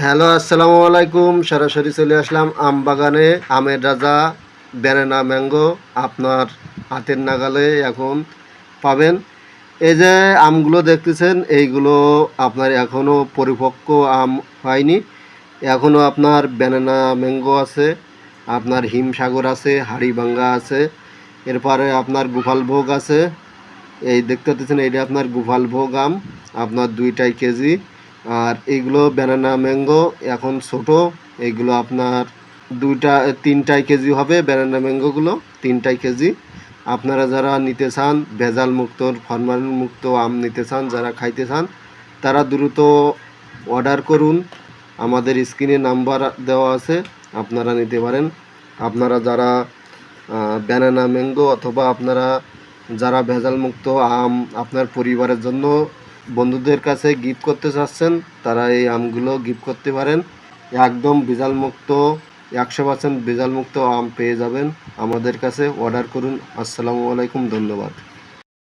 Hello, আসসালামু আলাইকুম। সরাসরি চলে আসলাম আম বাগানে। আমের রাজা ব্যানানা ম্যাঙ্গো আপনার হাতের নাগালে এখন পাবেন। এই যে আমগুলো দেখতেছেন, এইগুলো আপনার এখনও পরিপক্ক আম হয়নি। এখনও আপনার ব্যানানা ম্যাঙ্গো আছে, আপনার হিমসাগর আছে, হাড়িভাঙ্গা আছে, এরপরে আপনার গোপালভোগ আছে। এই দেখতে পাচ্ছেন, এইটা আপনার গোপালভোগ আম, আপনার 2টাই কেজি। আর এইগুলো ব্যানানা ম্যাঙ্গো এখন ছোট, এইগুলো আপনার 3টাই কেজি হবে। ব্যানানা ম্যাঙ্গোগুলো 3টাই কেজি। আপনারা যারা নিতে চান, ভেজাল মুক্ত ফরমালিন মুক্ত আম নিতে চান, যারা খাইতে চান, তারা দ্রুত অর্ডার করুন। আমাদের স্ক্রিনে নাম্বার দেওয়া আছে, আপনারা নিতে পারেন। আপনারা যারা ব্যানানা ম্যাঙ্গো অথবা আপনারা যারা ভেজাল মুক্ত আম আপনার পরিবারের জন্য বন্ধুদের কাছে গিফট করতে চাচ্ছেন, তারা এই আমগুলো গিফট করতে পারেন। একদম ভেজাল মুক্ত, 100% ভেজাল মুক্ত আম পেয়ে যাবেন আমাদের কাছে। অর্ডার করুন। আসসালামু আলাইকুম, ধন্যবাদ।